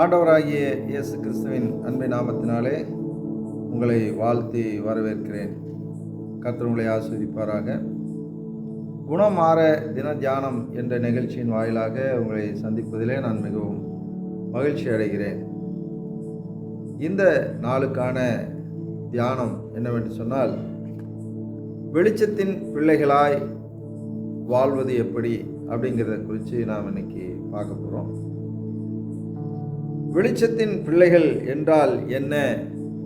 ஆண்டவராகிய இயேசு கிறிஸ்துவின் அன்பின் நாமத்தினாலே உங்களை வாழ்த்தி வரவேற்கிறேன். கர்த்தர் உங்களை ஆசீர்வதிப்பாராக. குணமாற தின தியானம் என்ற நிகழ்ச்சியின் வாயிலாக உங்களை சந்திப்பதிலே நான் மிகவும் மகிழ்ச்சி அடைகிறேன். இந்த நாளுக்கான தியானம் என்னவென்று சொன்னால், வெளிச்சத்தின் பிள்ளைகளாய் வாழ்வது எப்படி அப்படிங்கிறத குறித்து நாம் இன்னைக்கு பார்க்க போகிறோம். வெளிச்சத்தின் பிள்ளைகள் என்றால் என்ன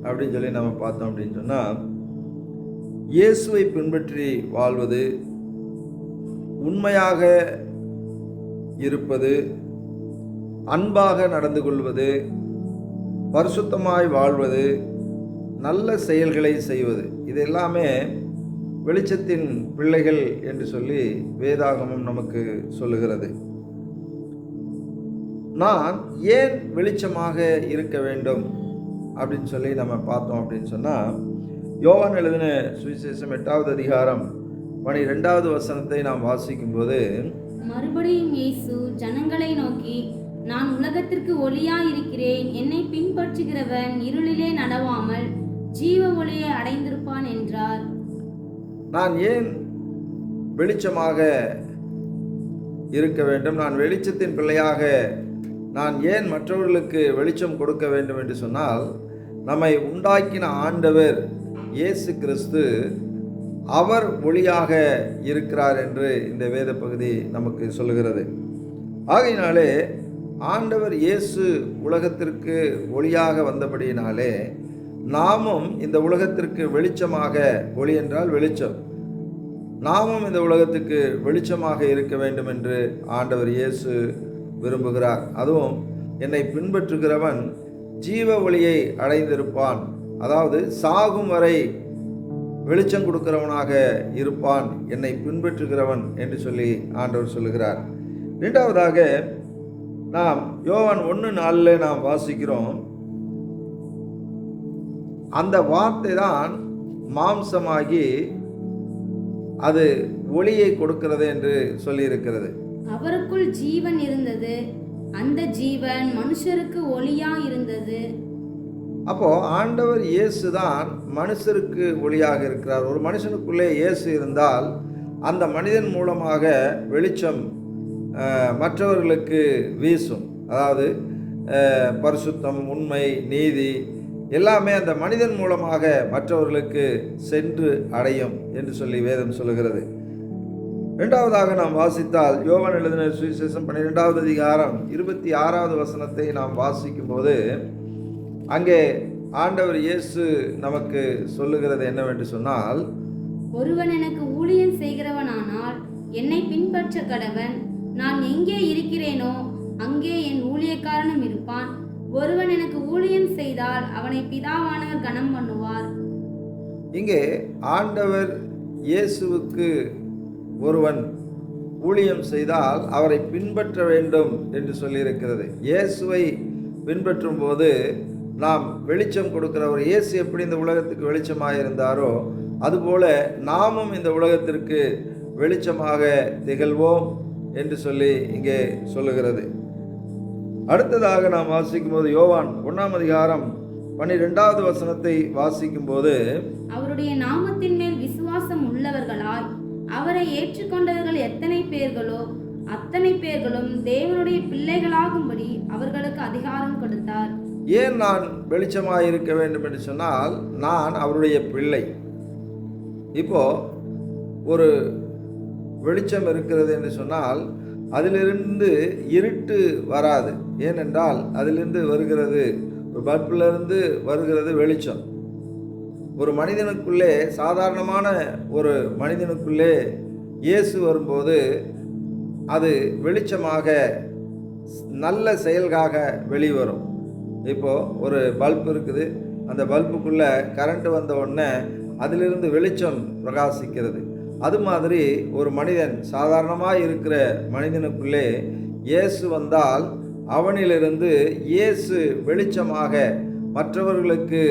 அப்படின்னு சொல்லி நம்ம பார்த்தோம் அப்படின்னு சொன்னால், இயேசுவை பின்பற்றி வாழ்வது, உண்மையாக இருப்பது, அன்பாக நடந்து கொள்வது, பரிசுத்தமாய் வாழ்வது, நல்ல செயல்களை செய்வது, இது எல்லாமே வெளிச்சத்தின் பிள்ளைகள் என்று சொல்லி வேதாகமம் நமக்கு சொல்லுகிறது. நான் ஏன் வெளிச்சமாக இருக்க வேண்டும் அப்படின்னு சொல்லி நம்ம பார்த்தோம் அப்படின்னு சொன்னால், யோவான் எழுதின சுவிசேஷம் 8வது அதிகாரம் 12வது வசனத்தை நாம் வாசிக்கும்போது, மறுபடியும் இயேசு ஜனங்களை நோக்கி, நான் உலகத்திற்கு ஒளியாய் இருக்கிறேன், என்னை பின்பற்றுகிறவன் இருளிலே நடவாமல் ஜீவ ஒளியை அடைந்திருப்பான் என்றார். நான் ஏன் வெளிச்சமாக இருக்க வேண்டும், நான் வெளிச்சத்தின் பிள்ளையாக நான் ஏன் மற்றவர்களுக்கு வெளிச்சம் கொடுக்க வேண்டும் என்று சொன்னால், நம்மை உண்டாக்கின ஆண்டவர் இயேசு கிறிஸ்து அவர் ஒளியாக இருக்கிறார் என்று இந்த வேத பகுதி நமக்கு சொல்லுகிறது. ஆகையினாலே ஆண்டவர் இயேசு உலகத்திற்கு ஒளியாக வந்தபடியினாலே நாமும் இந்த உலகத்திற்கு வெளிச்சமாக, ஒளி என்றால் வெளிச்சம், நாமும் இந்த உலகத்துக்கு வெளிச்சமாக இருக்க வேண்டும் என்று ஆண்டவர் இயேசு விரும்புகிறார். அதுவும் என்னை பின்பற்றுகிறவன் ஜீவ ஒளியை அடைந்திருப்பான், அதாவது சாகும் வரை வெளிச்சம் கொடுக்கிறவனாக இருப்பான் என்னை பின்பற்றுகிறவன் என்று சொல்லி ஆண்டவர் சொல்லுகிறார். இரண்டாவதாக நாம் யோவான் 1:4 நாம் வாசிக்கிறோம், அந்த வார்த்தை தான் மாம்சமாகி அது ஒளியை கொடுக்கிறது என்று சொல்லியிருக்கிறது. அவருக்குள் ஜீவன் இருந்தது, அந்த ஜீவன் மனுஷருக்கு ஒளியா இருந்தது. அப்போ ஆண்டவர் இயேசு தான் மனுஷருக்கு ஒளியாக இருக்கிறார். ஒரு மனுஷனுக்குள்ளே இயேசு இருந்தால் அந்த மனிதன் மூலமாக வெளிச்சம் மற்றவர்களுக்கு வீசும். அதாவது பரிசுத்தம், உண்மை, நீதி எல்லாமே அந்த மனிதன் மூலமாக மற்றவர்களுக்கு சென்று அடையும் என்று சொல்லி வேதம் சொல்லுகிறது. இரண்டாவதாக நாம் வாசித்தால் யோவான் எழுதின சுவிசேஷம் 12வது அதிகாரம் 26வது வசனத்தை நாம் வாசிக்கும் போது, அங்கே ஆண்டவர் இயேசு நமக்கு சொல்லுகிறது என்னவென்று சொன்னால், ஒருவன் எனக்கு ஊழியம் செய்கிறவனானால் என்னை பின்பற்ற கடவன், நான் எங்கே இருக்கிறேனோ அங்கே என் ஊழியக்காரனும் இருப்பான், ஒருவன் எனக்கு ஊழியம் செய்தால் அவனை பிதாவானவர் கனம் பண்ணுவார். இங்கே ஆண்டவர் இயேசுவுக்கு ஒருவன் ஊழியம் செய்தால் அவரை பின்பற்ற வேண்டும் என்று சொல்லியிருக்கிறது. இயேசுவை பின்பற்றும் போது நாம் வெளிச்சம் கொடுக்கிறவர். இயேசு எப்படி இந்த உலகத்துக்கு வெளிச்சமாக இருந்தாரோ அதுபோல நாமும் இந்த உலகத்திற்கு வெளிச்சமாக திகழ்வோம் என்று சொல்லி இங்கே சொல்லுகிறது. அடுத்ததாக நாம் வாசிக்கும் போது யோவான் 1ஆம் அதிகாரம் 12வது வசனத்தை வாசிக்கும் போது, அவருடைய நாமத்தின் மேல் விசுவாசம் உள்ளவர்களாய் அவரை ஏற்றுக்கொண்டவர்கள் எத்தனை பேர்களோ அத்தனை பேர்களும் தேவனுடைய பிள்ளைகளாகும்படி அவர்களுக்கு அதிகாரம் கொடுத்தார். ஏன் நான் வெளிச்சமாக இருக்க வேண்டும் என்று சொன்னால், நான் அவருடைய பிள்ளை. இப்போ ஒரு வெளிச்சம் இருக்கிறது என்று சொன்னால் அதிலிருந்து இருட்டு வராது. ஏனென்றால் அதிலிருந்து வருகிறது, ஒரு பல்பிலிருந்து வருகிறது வெளிச்சம். ஒரு மனிதனுக்குள்ளே, சாதாரணமான ஒரு மனிதனுக்குள்ளே இயேசு வரும்போது அது வெளிச்சமாக நல்ல செயல்காக வெளிவரும். இப்போது ஒரு பல்ப் இருக்குது, அந்த பல்புக்குள்ளே கரண்ட் வந்த உடனே அதிலிருந்து வெளிச்சம் பிரகாசிக்கிறது. அது மாதிரி ஒரு மனிதன், சாதாரணமாக இருக்கிற மனிதனுக்குள்ளே இயேசு வந்தால் அவனிலிருந்து இயேசு வெளிச்சமாக மற்றவர்களுக்கு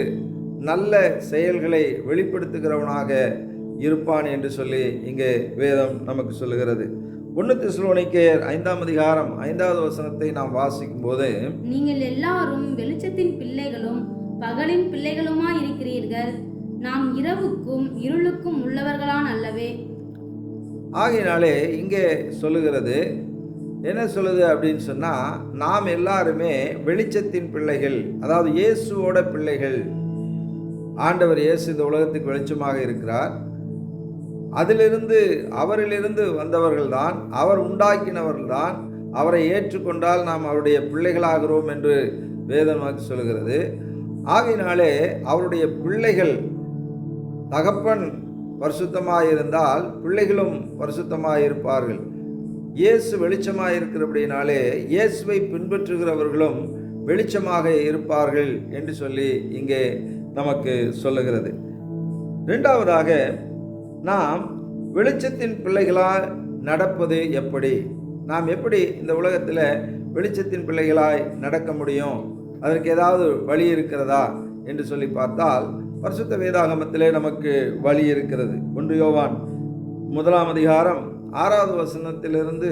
நல்ல செயல்களை வெளிப்படுத்துகிறவனாக இருப்பான் என்று சொல்லி இங்கே வேதம் நமக்கு சொல்லுகிறது. 1 தெசலோனிக்கேயர் 5ஆம் அதிகாரம் 5வது வசனத்தை நாம் வாசிக்கும் போது, நீங்கள் எல்லாரும் வெளிச்சத்தின் பிள்ளைகளும் பகலின் பிள்ளைகளுமாய் இருக்கிறீர்கள். நாம் இரவுக்கும் இருளுக்கும் உள்ளவர்களான் அல்லவே. ஆகையினாலே இங்கே சொல்லுகிறது என்ன சொல்லுது அப்படின்னு சொன்னால், நாம் எல்லாருமே வெளிச்சத்தின் பிள்ளைகள், அதாவது இயேசுவோட பிள்ளைகள். ஆண்டவர் இயேசு இந்த உலகத்துக்கு வெளிச்சமாக இருக்கிறார். அவரிலிருந்து வந்தவர்கள்தான், அவர் உண்டாக்கினவர்கள்தான். அவரை ஏற்றுக்கொண்டால் நாம் அவருடைய பிள்ளைகளாகிறோம் என்று வேதம் நமக்கு சொல்கிறது. ஆகையினாலே அவருடைய பிள்ளைகள், தகப்பன் பரிசுத்தமாயிருந்தால் பிள்ளைகளும் பரிசுத்தமாயிருப்பார்கள். இயேசு வெளிச்சமாக இருக்கிறபடினாலே இயேசுவை பின்பற்றுகிறவர்களும் வெளிச்சமாக இருப்பார்கள் என்று சொல்லி இங்கே நமக்கு சொல்லுகிறது. இரண்டாவதாக, நாம் வெளிச்சத்தின் பிள்ளைகளாய் நடப்பது எப்படி? நாம் எப்படி இந்த உலகத்தில் வெளிச்சத்தின் பிள்ளைகளாய் நடக்க முடியும்? அதற்கு ஏதாவது வழி இருக்கிறதா என்று சொல்லி பார்த்தால், பரிசுத்த வேதாகமத்திலே நமக்கு வழி இருக்கிறது. 1 யோவான் 1ஆம் அதிகாரம் 6வது வசனத்திலிருந்து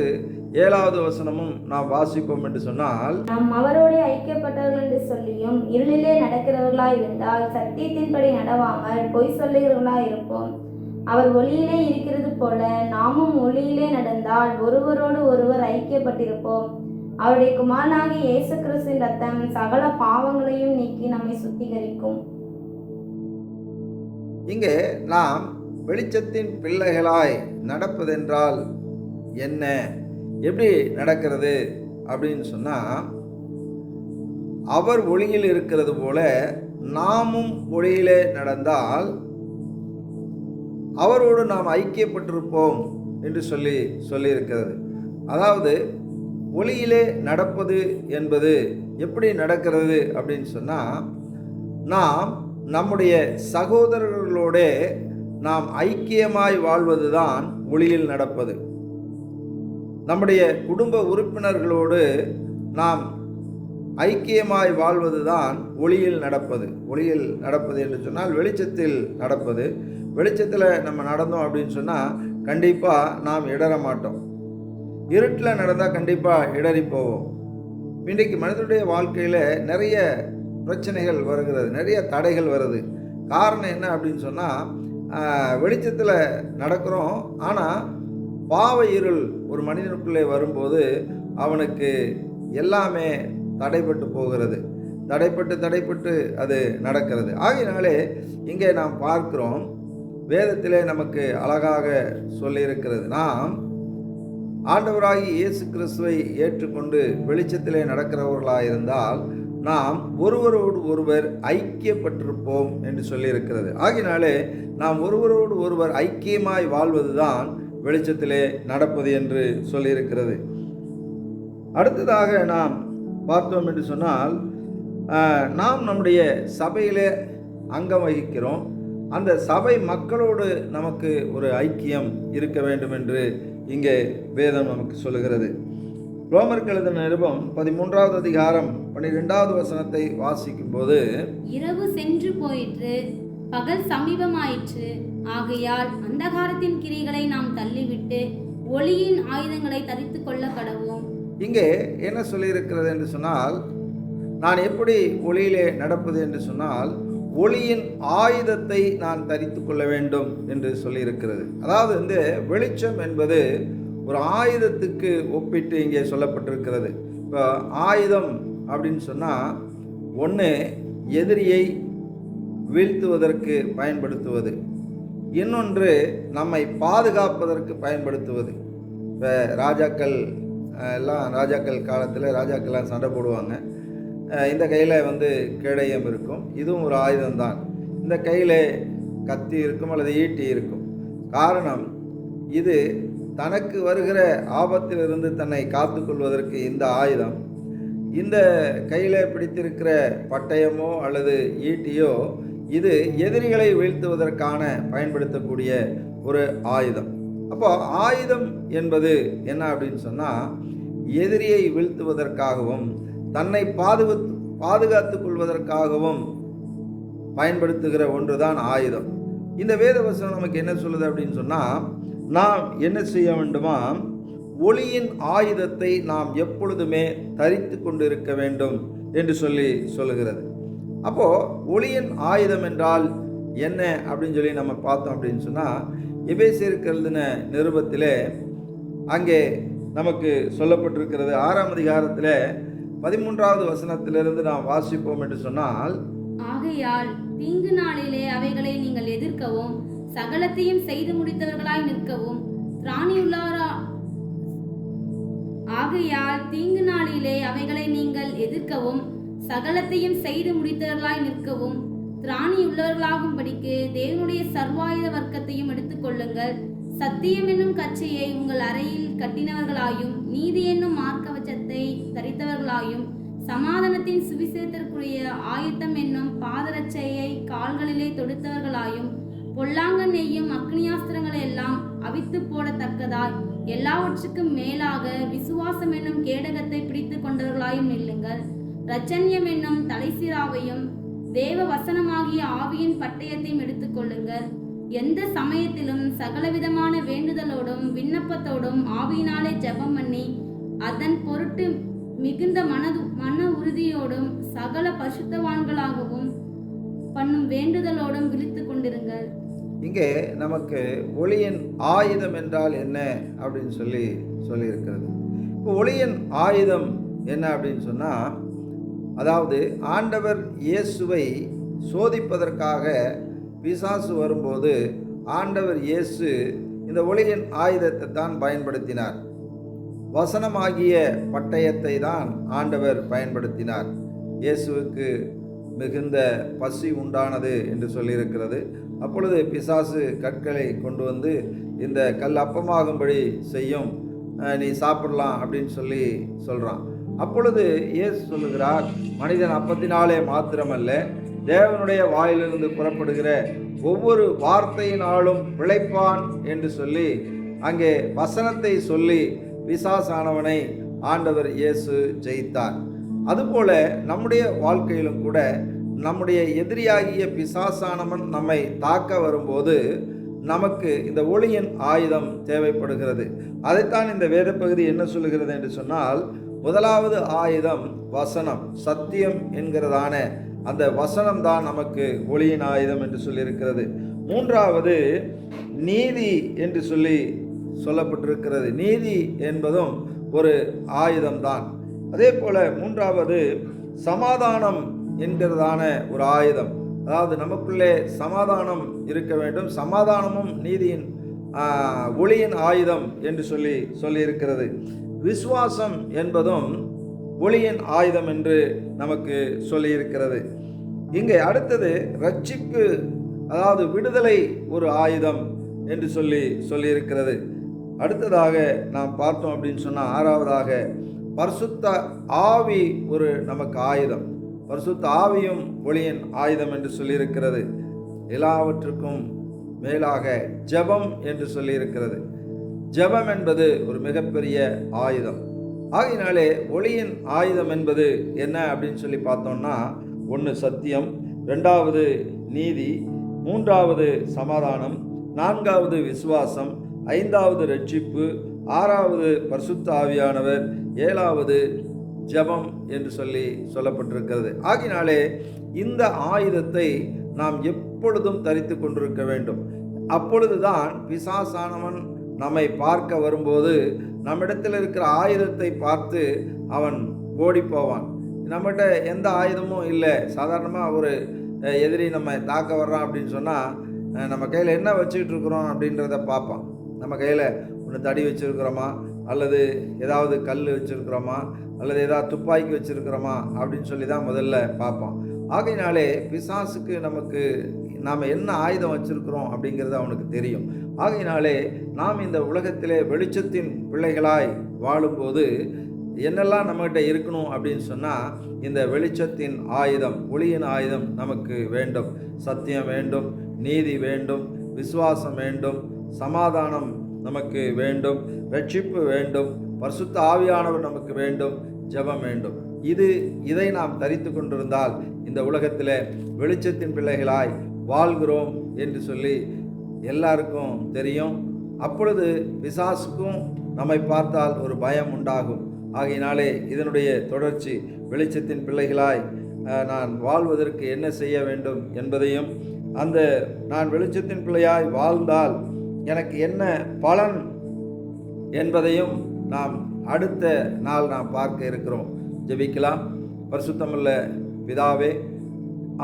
7வது வசனமும் நாம் வாசிப்போம் என்று சொன்னால், நாம் அவரோடு ஐக்கியப்பட்டவர்கள் என்று சொல்லியும் இருளிலே நடக்கிறவர்களாய் இருந்தால் சத்தியத்தின்படி நடவாமல் பொய் சொல்லுகிறவர்களாய் இருப்போம். அவர் ஒளியிலே இருக்கிறது போல நாமும் ஒளியிலே நடந்தால் ஒருவரோடு ஒருவர் ஐக்கியப்பட்டிருப்போம். அவருடைய குமாரனாகிய இயேசு கிறிஸ்துவின் இரத்தம் சகல பாவங்களையும் நீக்கி நம்மை சுத்திகரிக்கும். இங்கே நாம் வெளிச்சத்தின் பிள்ளைகளாய் நடப்பதென்றால் என்ன, எப்படி நடக்கிறது அப்படின்னு சொன்னால், அவர் ஒளியில் இருக்கிறது போல நாமும் ஒளியிலே நடந்தால் அவரோடு நாம் ஐக்கியப்பட்டிருப்போம் என்று சொல்லியிருக்கிறது. அதாவது ஒளியிலே நடப்பது என்பது எப்படி நடக்கிறது அப்படின்னு சொன்னால், நாம் நம்முடைய சகோதரர்களோட நாம் ஐக்கியமாய் வாழ்வதுதான் ஒளியில் நடப்பது. நம்முடைய குடும்ப உறுப்பினர்களோடு நாம் ஐக்கியமாய் வாழ்வதுதான் ஒளியில் நடப்பது. ஒளியில் நடப்பது என்று சொன்னால் வெளிச்சத்தில் நடப்பது. வெளிச்சத்தில் நம்ம நடந்தோம் அப்படின்னு சொன்னால் கண்டிப்பாக நாம் இடற மாட்டோம். இருட்டில் நடந்தால் கண்டிப்பாக இடறி போவோம். இன்றைக்கு மனிதனுடைய வாழ்க்கையில் நிறைய பிரச்சனைகள் வருகிறது, நிறைய தடைகள் வருது. காரணம் என்ன அப்படின்னு சொன்னால், வெளிச்சத்தில் நடக்கிறோம், ஆனால் பாவ இருள் ஒரு மனிதனுக்குள்ளே வரும்போது அவனுக்கு எல்லாமே தடைப்பட்டு போகிறது. தடைப்பட்டு அது நடக்கிறது. ஆகையினாலே இங்கே நாம் பார்க்கிறோம், வேதத்திலே நமக்கு அழகாக சொல்லியிருக்கிறது, நாம் ஆண்டவராகி இயேசு கிறிஸ்துவை ஏற்றுக்கொண்டு வெளிச்சத்திலே நடக்கிறவர்களாக இருந்தால் நாம் ஒருவரோடு ஒருவர் ஐக்கியப்பட்டிருப்போம் என்று சொல்லியிருக்கிறது. ஆகினாலே நாம் ஒருவரோடு ஒருவர் ஐக்கியமாய் வாழ்வதுதான் வெளிச்சத்திலே நடப்பது என்று சொல்லியிருக்கிறது. அடுத்ததாக நாம் பார்த்தோம் என்று சொன்னால், நாம் நம்முடைய சபையிலே அங்கம் வகிக்கிறோம். அந்த சபை மக்களோடு நமக்கு ஒரு ஐக்கியம் இருக்க வேண்டும் என்று இங்கே வேதம் நமக்கு சொல்லுகிறது. ரோமருக்கு எழுதின நிருபம் 13வது அதிகாரம் 12வது வசனத்தை வாசிக்கும் போது, இரவு சென்று போயிற்று, பகல் சமீபமாயிற்று. ஆகையால் அந்தகாரத்தின் கிரிகளை நாம் தள்ளிவிட்டு ஒளியின் ஆயுதங்களை தரித்து கொள்ள கடவோம். இங்கே என்ன சொல்லியிருக்கிறது என்று சொன்னால், நான் எப்படி ஒளியிலே நடப்பது என்று சொன்னால், ஒளியின் ஆயுதத்தை நான் தரித்து கொள்ள வேண்டும் என்று சொல்லியிருக்கிறது. அதாவது இந்த வெளிச்சம் என்பது ஒரு ஆயுதத்துக்கு ஒப்பிட்டு இங்கே சொல்லப்பட்டிருக்கிறது. இப்போ ஆயுதம் அப்படின்னு சொன்னால், ஒன்று எதிரியை வீழ்த்துவதற்கு பயன்படுத்துவது, இன்னொன்று நம்மை பாதுகாப்பதற்கு பயன்படுத்துவது. இப்போ ராஜாக்கள் காலத்தில் ராஜாக்கள்லாம் சண்டை போடுவாங்க. இந்த கையில் கேடயம் இருக்கும், இதுவும் ஒரு ஆயுதம்தான். இந்த கையில் கத்தி இருக்கும் அல்லது ஈட்டி இருக்கும். காரணம், இது தனக்கு வருகிற ஆபத்திலிருந்து தன்னை காத்து கொள்வதற்கு இந்த ஆயுதம். இந்த கையில் பிடித்திருக்கிற பட்டயமோ அல்லது ஈட்டியோ இது எதிரிகளை வீழ்த்துவதற்கான பயன்படுத்தக்கூடிய ஒரு ஆயுதம். அப்போ ஆயுதம் என்பது என்ன அப்படின்னு சொன்னால், எதிரியை வீழ்த்துவதற்காகவும் தன்னை பாதுகாத்து கொள்வதற்காகவும் பயன்படுத்துகிற ஒன்று தான் ஆயுதம். இந்த வேத வசனம் நமக்கு என்ன சொல்லுது அப்படின்னு சொன்னால், நாம் என்ன செய்ய வேண்டுமா, ஒளியின் ஆயுதத்தை நாம் எப்பொழுதுமே தரித்து கொண்டு இருக்க வேண்டும் என்று சொல்லுகிறது. அப்போ ஒளியின் ஆயுதம் என்றால் என்ன அப்படின்னு சொல்லி நம்ம பார்த்தோம் அப்படின்னு சொன்னால், எபேசியருக்கு எழுதின நிருபத்திலே அங்கே நமக்கு சொல்லப்பட்டிருக்கிறது. 6ஆம் அதிகாரத்தில் 13வது வசனத்திலிருந்து நாம் வாசிப்போம் என்று சொன்னால், ஆகையால் தீங்கு நாளிலே அவைகளை நீங்கள் எதிர்க்கவும் சகலத்தையும் செய்து முடித்தவர்களாய் நிற்கவும் ஆகையால் தீங்கு நாளிலே அவைகளை நீங்கள் எதிர்க்கவும் சகலத்தையும் செய்து முடித்தவர்களாய் நிற்கவும் திராணியுள்ளவர்களாகும்படிக்கு தேவனுடைய சர்வாயுத வர்க்கத்தையும் எடுத்துக்கொள்ளுங்கள். சத்தியம் என்னும் கச்சையை உங்கள் அறையில் கட்டினவர்களாயும் நீதி என்னும் மார்க்கவச்சத்தை தரித்தவர்களாயும் சமாதானத்தின் சுவிசேஷத்திற்குரிய ஆயத்தம் என்னும் பாதரட்சையை கால்களிலே தொடுத்தவர்களாயும் பொல்லாங்க நெய்யும் அக்னியாஸ்திரங்களை எல்லாம் அவித்து போடத்தக்கதாய் எல்லாவற்றுக்கும் மேலாக விசுவாசம் என்னும் கேடகத்தை பிடித்து கொண்டவர்களாயும் நில்லுங்கள். இரட்சண்யம் என்னும் தலைசிராவையும் தேவ வசனமாகிய ஆவியின் பட்டயத்தையும் எடுத்துக்கொள்ளுங்கள். எந்த சமயத்திலும் சகலவிதமான வேண்டுதலோடும் விண்ணப்பத்தோடும் ஆவியினாலே ஜெபம் பண்ணி அதன் பொருட்டு மிகுந்த மன உறுதியோடும் சகல பரிசுத்தவான்களாகவும் பண்ணும் வேண்டுதலோடும் விழித்து கொண்டிருங்கள். இங்கே நமக்கு ஒளியின் ஆயுதம் என்றால் என்ன அப்படின்னு சொல்லியிருக்கிறது. இப்போ ஒளியின் ஆயுதம் என்ன அப்படின்னு சொன்னால், அதாவது ஆண்டவர் இயேசுவை சோதிப்பதற்காக பிசாசு வரும்போது ஆண்டவர் இயேசு இந்த ஒளியின் ஆயுதத்தை தான் பயன்படுத்தினார். வசனமாகிய பட்டயத்தை தான் ஆண்டவர் பயன்படுத்தினார். இயேசுவுக்கு மிகுந்த பசி உண்டானது என்று சொல்லியிருக்கிறது. அப்பொழுது பிசாசு கற்களை கொண்டு வந்து இந்த கல் அப்பமாகும்படி செய்யும், நீ சாப்பிடலாம் அப்படின்னு சொல்கிறான். அப்பொழுது இயேசு சொல்லுகிறார், மனிதன் அப்பத்தினாலே மாத்திரமல்ல தேவனுடைய வாயிலிருந்து புறப்படுகிற ஒவ்வொரு வார்த்தையினாலும் பிழைப்பான் என்று சொல்லி அங்கே வசனத்தை சொல்லி பிசாசானவனை ஆண்டவர் இயேசு ஜெயித்தார். அதுபோல நம்முடைய வாழ்க்கையிலும் கூட நம்முடைய எதிரியாகிய பிசாசானவன் நம்மை தாக்க வரும்போது நமக்கு இந்த ஒளியின் ஆயுதம் தேவைப்படுகிறது. அதைத்தான் இந்த வேத பகுதி என்ன சொல்லுகிறது என்று சொன்னால், முதலாவது ஆயுதம் வசனம், சத்தியம் என்கிறதான அந்த வசனம் தான் நமக்கு ஒளியின் ஆயுதம் என்று சொல்லியிருக்கிறது. மூன்றாவது நீதி என்று சொல்லப்பட்டிருக்கிறது. நீதி என்பதும் ஒரு ஆயுதம்தான். அதே போல மூன்றாவது சமாதானம் என்கிறதான ஒரு ஆயுதம். அதாவது நமக்குள்ளே சமாதானம் இருக்க வேண்டும். சமாதானமும் நீதியின் ஒளியின் ஆயுதம் என்று சொல்லியிருக்கிறது. விசுவாசம் என்பதும் ஒளியின் ஆயுதம் என்று நமக்கு சொல்லியிருக்கிறது. இங்கே அடுத்தது ரட்சிப்பு, அதாவது விடுதலை ஒரு ஆயுதம் என்று சொல்லியிருக்கிறது. அடுத்ததாக நாம் பார்த்தோம் அப்படின்னு சொன்னால், ஆறாவதாக பரிசுத்த ஆவி ஒரு நமக்கு ஆயுதம். பரிசுத்த ஆவியும் ஒளியின் ஆயுதம் என்று சொல்லியிருக்கிறது. எல்லாவற்றுக்கும் மேலாக ஜெபம் என்று சொல்லியிருக்கிறது. ஜெபம் என்பது ஒரு மிகப்பெரிய ஆயுதம். ஆகையினாலே ஒளியின் ஆயுதம் என்பது என்ன அப்படின்னு பார்த்தோம்னா, 1 சத்தியம், 2வது நீதி, 3வது சமாதானம், 4வது விசுவாசம், 5வது ரட்சிப்பு, 6வது பரிசுத்த ஆவியானவர், 7வது ஜெபம் என்று சொல்லப்பட்டிருக்கிறது. ஆகினாலே இந்த ஆயுதத்தை நாம் எப்பொழுதும் தரித்து கொண்டிருக்க வேண்டும். அப்பொழுதுதான் பிசாசானவன் நம்மை பார்க்க வரும்போது நம்மிடத்தில் இருக்கிற ஆயுதத்தை பார்த்து அவன் ஓடி போவான். நம்மகிட்ட எந்த ஆயுதமும் இல்லை, சாதாரணமாக ஒரு எதிரி நம்ம தாக்க வர்றான் அப்படின்னு சொன்னால் நம்ம கையில் என்ன வச்சுக்கிட்டு இருக்கிறோம் அப்படின்றத பார்ப்பான். நம்ம கையில் ஒன்று தடி வச்சுருக்கிறோமா, அல்லது ஏதாவது கல் வச்சுருக்கிறோமா, அல்லது ஏதாவது துப்பாக்கி வச்சுருக்கிறோமா அப்படின்னு தான் முதல்ல பார்ப்பான். ஆகையினாலே பிசாசுக்கு நாம் என்ன ஆயுதம் வச்சுருக்கிறோம் அப்படிங்கிறது அவனுக்கு தெரியும். ஆகையினாலே நாம் இந்த உலகத்திலே வெளிச்சத்தின் பிள்ளைகளாய் வாழும்போது என்னெல்லாம் நம்மகிட்ட இருக்கணும் அப்படின்னு சொன்னால், இந்த வெளிச்சத்தின் ஆயுதம், ஒளியின் ஆயுதம் நமக்கு வேண்டும். சத்தியம் வேண்டும், நீதி வேண்டும், விசுவாசம் வேண்டும், சமாதானம் நமக்கு வேண்டும், ரட்சிப்பு வேண்டும், பரிசுத்த ஆவியானவர் நமக்கு வேண்டும், ஜெபம் வேண்டும். இதை நாம் தரித்து கொண்டிருந்தால் இந்த உலகத்தில் வெளிச்சத்தின் பிள்ளைகளாய் வாழ்கிறோம் என்று எல்லாருக்கும் தெரியும். அப்பொழுது பிசாசுக்கும் நம்மை பார்த்தால் ஒரு பயம் உண்டாகும். ஆகையினாலே இதனுடைய தொடர்ச்சி வெளிச்சத்தின் பிள்ளைகளாய் நான் வாழ்வதற்கு என்ன செய்ய வேண்டும் என்பதையும், அந்த நான் வெளிச்சத்தின் பிள்ளையாய் வாழ்ந்தால் எனக்கு என்ன பலன் என்பதையும் நாம் அடுத்த நாள் நாம் பார்க்க இருக்கிறோம். ஜெபிக்கலாம். பரிசுத்தமுள்ள பிதாவே,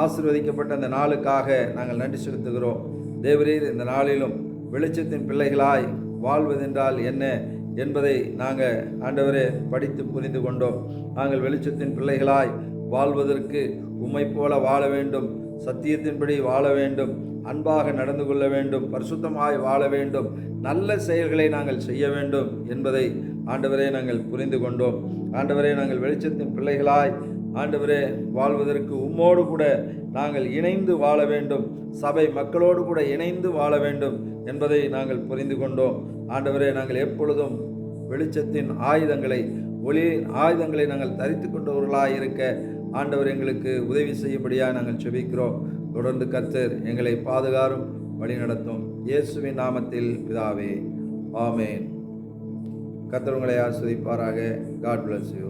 ஆசீர்வதிக்கப்பட்ட இந்த நாளுக்காக நாங்கள் நன்றி செலுத்துகிறோம். தேவரீர் இந்த நாளிலும் வெளிச்சத்தின் பிள்ளைகளாய் வாழ்வதென்றால் என்ன என்பதை நாங்கள் ஆண்டவரே படித்து புரிந்து கொண்டோம். நாங்கள் வெளிச்சத்தின் பிள்ளைகளாய் வாழ்வதற்கு உம்மை போல வாழ வேண்டும், சத்தியத்தின்படி வாழ வேண்டும், அன்பாக நடந்து கொள்ள வேண்டும், பரிசுத்தமாய் வாழ வேண்டும், நல்ல செயல்களை நாங்கள் செய்ய வேண்டும் என்பதை ஆண்டவரே நாங்கள் புரிந்து கொண்டோம். ஆண்டவரே, நாங்கள் வெளிச்சத்தின் பிள்ளைகளாய் ஆண்டவரே வாழ்வதற்கு உம்மோடு கூட நாங்கள் இணைந்து வாழ வேண்டும், சபை மக்களோடு கூட இணைந்து வாழ வேண்டும் என்பதை நாங்கள் புரிந்து கொண்டோம். ஆண்டவரே, நாங்கள் எப்பொழுதும் வெளிச்சத்தின் ஆயுதங்களை, ஒளியின் ஆயுதங்களை நாங்கள் தரித்து கொண்டவர்களாக இருக்க ஆண்டவர் எங்களுக்கு உதவி செய்யும்படியாக நாங்கள் செபிக்கிறோம். தொடர்ந்து கர்த்தர் எங்களை பாதுகாரும், வழிநடத்தும். இயேசுவின் நாமத்தில் பிதாவே, ஆமேன். கர்த்தர் உங்களை ஆசீர்வதிப்பாராக. God bless you.